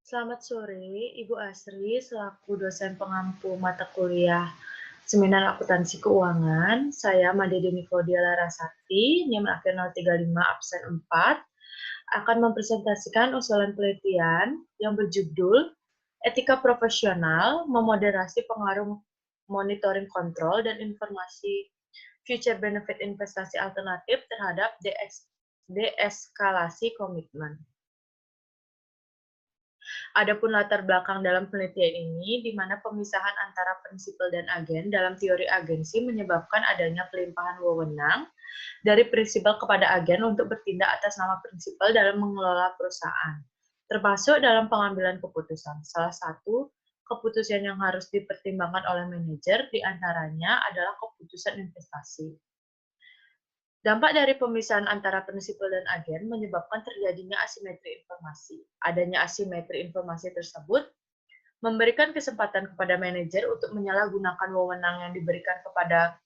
Selamat sore, Ibu Asri, selaku dosen pengampu mata kuliah Seminar Akuntansi Keuangan. Saya Made Demifodia Larasati, NIM akhir 035 absen 4, akan mempresentasikan usulan penelitian yang berjudul Etika Profesional Memoderasi Pengaruh Monitoring Kontrol dan Informasi Future Benefit Investasi Alternatif terhadap deeskalasi komitmen. Adapun latar belakang dalam penelitian ini, di mana pemisahan antara prinsipal dan agen dalam teori agensi menyebabkan adanya pelimpahan wewenang dari prinsipal kepada agen untuk bertindak atas nama prinsipal dalam mengelola perusahaan, termasuk dalam pengambilan keputusan. Salah satu keputusan yang harus dipertimbangkan oleh manajer diantaranya adalah keputusan investasi. Dampak dari pemisahan antara prinsipal dan agen menyebabkan terjadinya asimetri informasi. Adanya asimetri informasi tersebut memberikan kesempatan kepada manajer untuk menyalahgunakan wewenang yang diberikan kepada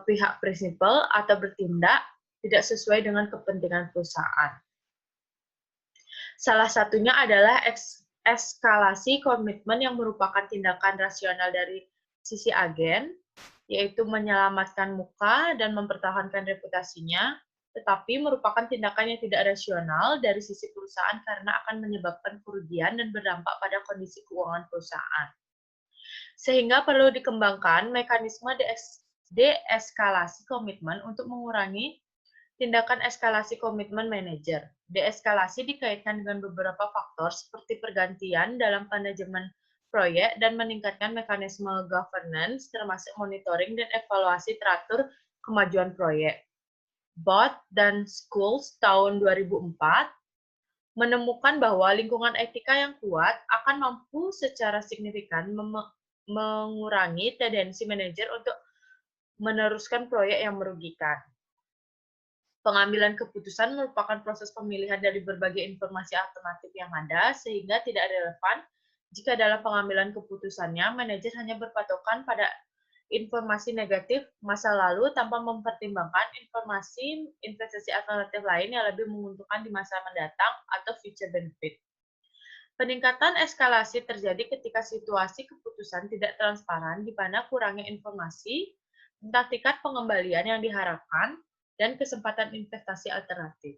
pihak prinsipal atau bertindak tidak sesuai dengan kepentingan perusahaan. Salah satunya adalah eskalasi komitmen yang merupakan tindakan rasional dari sisi agen, yaitu menyelamatkan muka dan mempertahankan reputasinya, tetapi merupakan tindakan yang tidak rasional dari sisi perusahaan karena akan menyebabkan kerugian dan berdampak pada kondisi keuangan perusahaan. Sehingga perlu dikembangkan mekanisme deeskalasi komitmen untuk mengurangi tindakan eskalasi komitmen manajer. Deeskalasi dikaitkan dengan beberapa faktor seperti pergantian dalam manajemen proyek dan meningkatkan mekanisme governance termasuk monitoring dan evaluasi teratur kemajuan proyek. Bot dan Schools tahun 2004 menemukan bahwa lingkungan etika yang kuat akan mampu secara signifikan mengurangi tendensi manajer untuk meneruskan proyek yang merugikan. Pengambilan keputusan merupakan proses pemilihan dari berbagai informasi alternatif yang ada, sehingga tidak relevan jika dalam pengambilan keputusannya manajer hanya berpatokan pada informasi negatif masa lalu tanpa mempertimbangkan informasi investasi alternatif lain yang lebih menguntungkan di masa mendatang atau future benefit. Peningkatan eskalasi terjadi ketika situasi keputusan tidak transparan di mana kurangnya informasi tentang tingkat pengembalian yang diharapkan dan kesempatan investasi alternatif.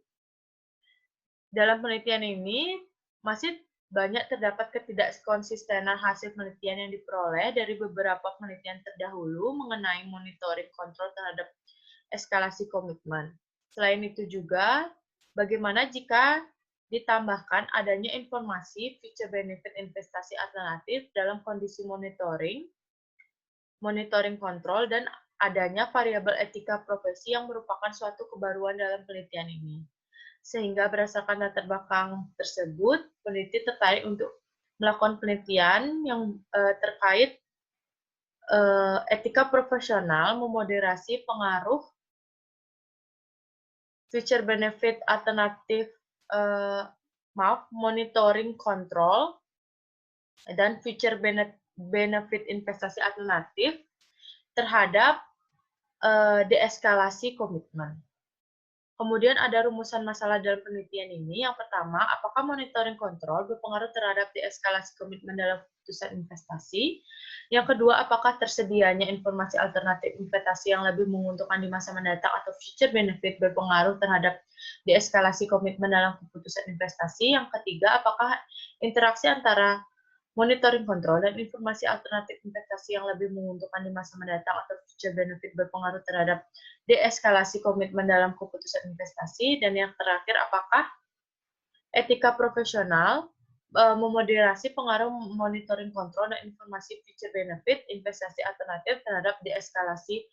Dalam penelitian ini, masih banyak terdapat ketidakkonsistenan hasil penelitian yang diperoleh dari beberapa penelitian terdahulu mengenai monitoring kontrol terhadap eskalasi komitmen. Selain itu juga, bagaimana jika ditambahkan adanya informasi future benefit investasi alternatif dalam kondisi monitoring kontrol, dan adanya variabel etika profesi yang merupakan suatu kebaruan dalam penelitian ini. Sehingga berdasarkan latar belakang tersebut, peneliti tertarik untuk melakukan penelitian yang terkait etika profesional memoderasi pengaruh future benefit alternatif, monitoring kontrol dan future benefit investasi alternatif terhadap deeskalasi komitmen. Kemudian ada rumusan masalah dalam penelitian ini. Yang pertama, apakah monitoring kontrol berpengaruh terhadap deeskalasi komitmen dalam keputusan investasi? Yang kedua, apakah tersedianya informasi alternatif investasi yang lebih menguntungkan di masa mendatang atau future benefit berpengaruh terhadap deeskalasi komitmen dalam keputusan investasi? Yang ketiga, apakah interaksi antara monitoring kontrol dan informasi alternatif investasi yang lebih menguntungkan di masa mendatang atau future benefit berpengaruh terhadap deeskalasi komitmen dalam keputusan investasi? Dan yang terakhir, apakah etika profesional memoderasi pengaruh monitoring kontrol dan informasi future benefit investasi alternatif terhadap deeskalasi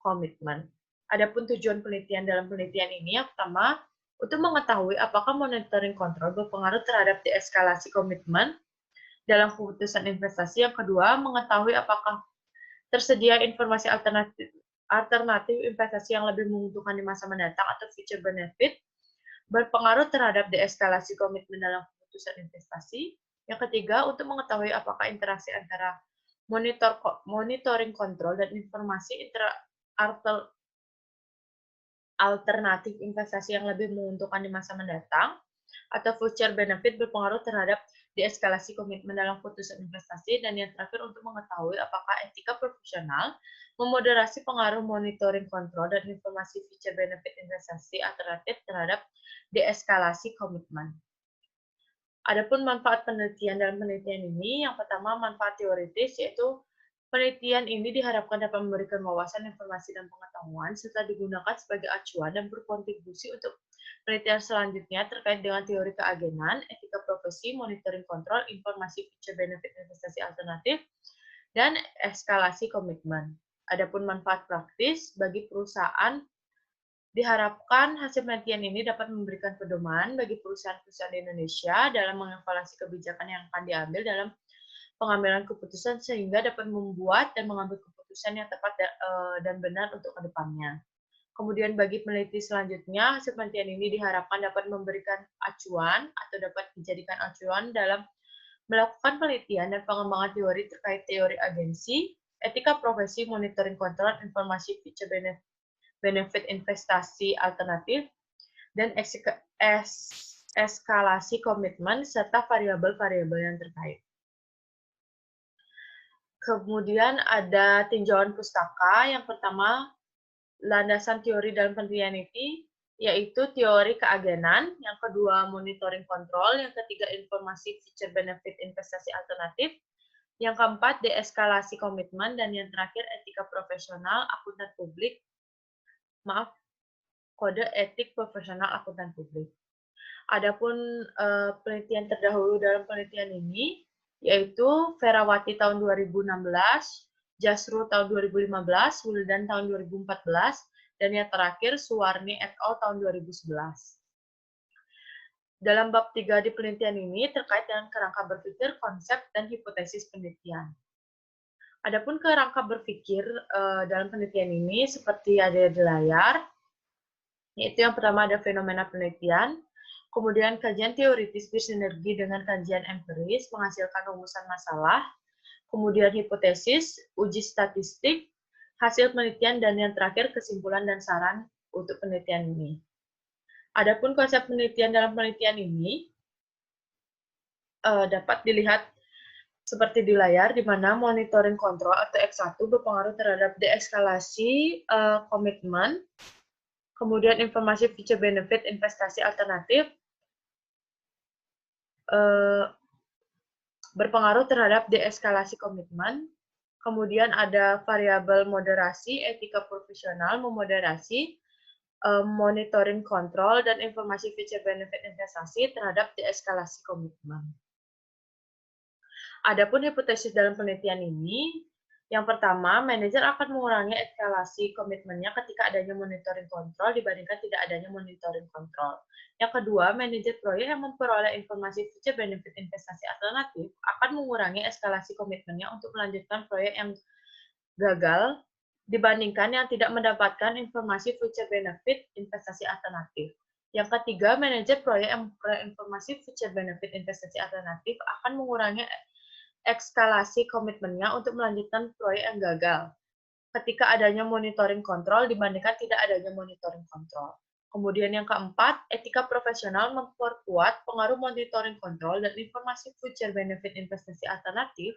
komitmen? Adapun tujuan penelitian dalam penelitian ini, yang pertama, untuk mengetahui apakah monitoring kontrol berpengaruh terhadap deeskalasi komitmen dalam keputusan investasi. Yang kedua, mengetahui apakah tersedia informasi alternatif investasi yang lebih menguntungkan di masa mendatang atau future benefit berpengaruh terhadap deeskalasi komitmen dalam keputusan investasi. Yang ketiga, untuk mengetahui apakah interaksi antara monitoring kontrol dan informasi alternatif investasi yang lebih menguntungkan di masa mendatang atau future benefit berpengaruh terhadap deeskalasi komitmen dalam putusan investasi, dan yang terakhir untuk mengetahui apakah etika profesional memoderasi pengaruh monitoring kontrol dan informasi feature benefit investasi alternatif terhadap deeskalasi komitmen. Adapun manfaat penelitian dalam penelitian ini, yang pertama manfaat teoritis, yaitu penelitian ini diharapkan dapat memberikan wawasan, informasi, dan pengetahuan serta digunakan sebagai acuan dan berkontribusi untuk penelitian selanjutnya terkait dengan teori keagenan, etika profesi, monitoring kontrol, informasi feature benefit investasi alternatif, dan eskalasi komitmen. Adapun manfaat praktis bagi perusahaan, diharapkan hasil penelitian ini dapat memberikan pedoman bagi perusahaan-perusahaan di Indonesia dalam mengevaluasi kebijakan yang akan diambil dalam pengambilan keputusan sehingga dapat membuat dan mengambil keputusan yang tepat dan benar untuk kedepannya. Kemudian bagi peneliti selanjutnya, hasil penelitian ini diharapkan dapat memberikan acuan atau dapat dijadikan acuan dalam melakukan penelitian dan pengembangan teori terkait teori agensi, etika profesi, monitoring kontrol, informasi feature benefit investasi alternatif, dan eskalasi komitmen serta variabel-variabel yang terkait. Kemudian ada tinjauan pustaka. Yang pertama, landasan teori dalam penelitian ini, yaitu teori keagenan. Yang kedua, monitoring kontrol. Yang ketiga, informasi feature benefit investasi alternatif. Yang keempat, deeskalasi komitmen. Dan yang terakhir, etika profesional akuntan publik. Maaf, kode etik profesional akuntan publik. Adapun penelitian terdahulu dalam penelitian ini, yaitu Ferawati tahun 2016, Jasrul tahun 2015, Wildan tahun 2014, dan yang terakhir Suwarni et al. Tahun 2011. Dalam bab 3 di penelitian ini terkait dengan kerangka berpikir, konsep, dan hipotesis penelitian. Adapun kerangka berpikir dalam penelitian ini seperti ada di layar, yaitu yang pertama ada fenomena penelitian, kemudian kajian teoritis bersinergi dengan kajian empiris menghasilkan rumusan masalah, kemudian hipotesis, uji statistik, hasil penelitian, dan yang terakhir kesimpulan dan saran untuk penelitian ini. Adapun konsep penelitian dalam penelitian ini dapat dilihat seperti di layar, di mana monitoring kontrol atau X1 berpengaruh terhadap deeskalasi komitmen, kemudian informasi feature benefit investasi alternatif berpengaruh terhadap deeskalasi komitmen, kemudian ada variabel moderasi, etika profesional memoderasi, monitoring kontrol, dan informasi feature benefit investasi terhadap deeskalasi komitmen. Adapun hipotesis dalam penelitian ini, yang pertama, manajer akan mengurangi eskalasi komitmennya ketika adanya monitoring kontrol dibandingkan tidak adanya monitoring kontrol. Yang kedua, manajer proyek yang memperoleh informasi feature benefit investasi alternatif akan mengurangi eskalasi komitmennya untuk melanjutkan proyek yang gagal dibandingkan yang tidak mendapatkan informasi feature benefit investasi alternatif. Yang ketiga, manajer proyek yang memperoleh informasi feature benefit investasi alternatif akan mengurangi eskalasi komitmennya untuk melanjutkan proyek yang gagal ketika adanya monitoring kontrol dibandingkan tidak adanya monitoring kontrol. Kemudian yang keempat, etika profesional memperkuat pengaruh monitoring kontrol dan informasi future benefit investasi alternatif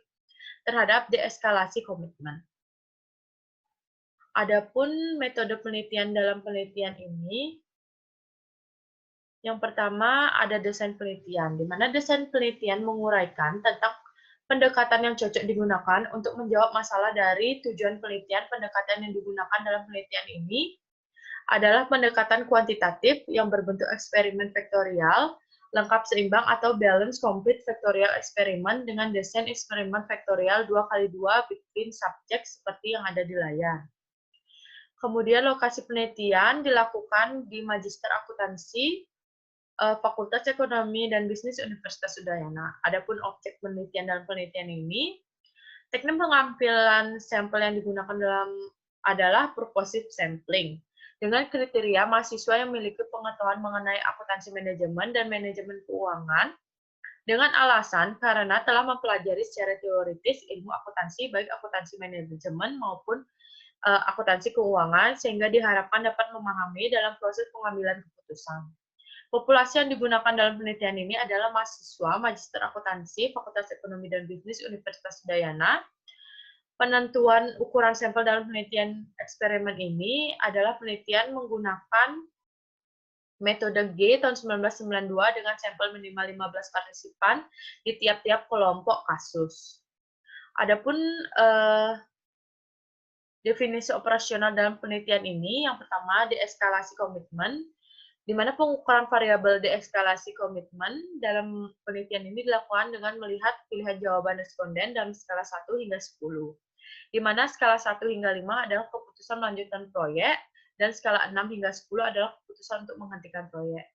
terhadap deeskalasi komitmen. Adapun metode penelitian dalam penelitian ini, yang pertama ada desain penelitian, di mana desain penelitian menguraikan tentang pendekatan yang cocok digunakan untuk menjawab masalah dari tujuan penelitian. Pendekatan yang digunakan dalam penelitian ini adalah pendekatan kuantitatif yang berbentuk eksperimen vektorial, lengkap seimbang atau balance complete vektorial eksperimen dengan desain eksperimen vektorial 2x2 between subject seperti yang ada di layar. Kemudian lokasi penelitian dilakukan di Magister Akuntansi, Fakultas Ekonomi dan Bisnis Universitas Udayana. Adapun objek penelitian dalam penelitian ini, teknik pengambilan sampel yang digunakan adalah purposive sampling, dengan kriteria mahasiswa yang memiliki pengetahuan mengenai akuntansi manajemen dan manajemen keuangan, dengan alasan karena telah mempelajari secara teoritis ilmu akuntansi, baik akuntansi manajemen maupun akuntansi keuangan, sehingga diharapkan dapat memahami dalam proses pengambilan keputusan. Populasi yang digunakan dalam penelitian ini adalah mahasiswa Magister Akuntansi, Fakultas Ekonomi dan Bisnis Universitas Udayana. Penentuan ukuran sampel dalam penelitian eksperimen ini adalah penelitian menggunakan metode G tahun 1992 dengan sampel minimal 15 partisipan di tiap-tiap kelompok kasus. Adapun definisi operasional dalam penelitian ini, yang pertama deeskalasi komitmen, di mana pengukuran variabel deeskalasi komitmen dalam penelitian ini dilakukan dengan melihat pilihan jawaban responden dalam skala 1 hingga 10. Di mana skala 1 hingga 5 adalah keputusan melanjutkan proyek, dan skala 6 hingga 10 adalah keputusan untuk menghentikan proyek.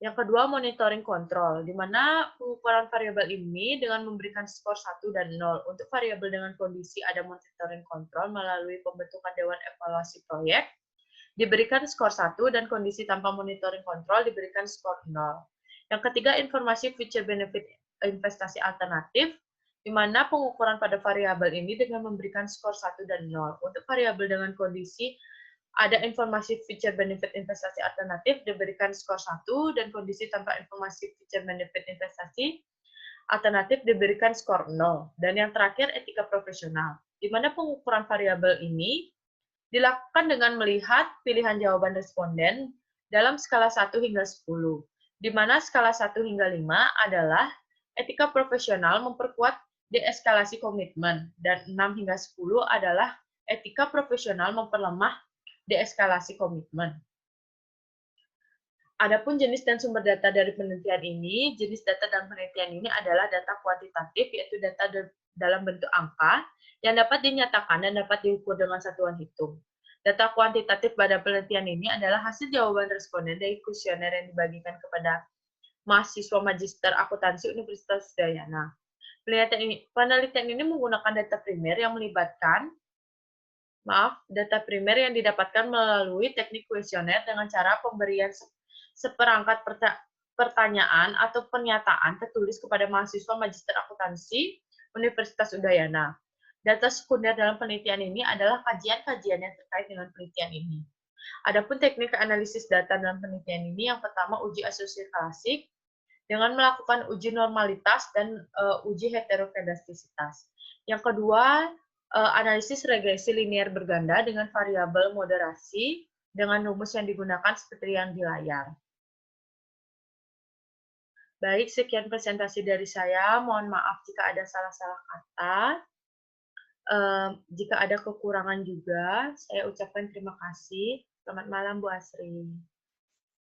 Yang kedua, monitoring kontrol, di mana pengukuran variabel ini dengan memberikan skor 1 dan 0. Untuk variabel dengan kondisi ada monitoring kontrol melalui pembentukan Dewan Evaluasi Proyek, diberikan skor 1, dan kondisi tanpa monitoring kontrol diberikan skor 0. Yang ketiga, informasi future benefit investasi alternatif, di mana pengukuran pada variabel ini dengan memberikan skor 1 dan 0. Untuk variabel dengan kondisi ada informasi future benefit investasi alternatif diberikan skor 1, dan kondisi tanpa informasi future benefit investasi alternatif diberikan skor 0. Dan yang terakhir, etika profesional, di mana pengukuran variabel ini dilakukan dengan melihat pilihan jawaban responden dalam skala 1 hingga 10, di mana skala 1 hingga 5 adalah etika profesional memperkuat deeskalasi komitmen, dan 6 hingga 10 adalah etika profesional memperlemah deeskalasi komitmen. Adapun jenis dan sumber data dari penelitian ini, jenis data dalam penelitian ini adalah data kuantitatif, yaitu data dalam bentuk angka yang dapat dinyatakan dan dapat diukur dengan satuan hitung. Data kuantitatif pada penelitian ini adalah hasil jawaban responden dari kuesioner yang dibagikan kepada mahasiswa Magister Akuntansi Universitas Udayana. Penelitian ini menggunakan data primer yang melibatkan data primer yang didapatkan melalui teknik kuesioner dengan cara pemberian seperangkat pertanyaan atau pernyataan tertulis kepada mahasiswa Magister Akuntansi Universitas Udayana. Data sekunder dalam penelitian ini adalah kajian-kajian yang terkait dengan penelitian ini. Adapun teknik analisis data dalam penelitian ini, yang pertama uji asosiasi klasik dengan melakukan uji normalitas dan uji heterokedastisitas. Yang kedua, analisis regresi linear berganda dengan variabel moderasi dengan rumus yang digunakan seperti yang di layar. Baik, sekian presentasi dari saya. Mohon maaf jika ada salah-salah kata. Jika ada kekurangan juga, saya ucapkan terima kasih. Selamat malam, Bu Asri.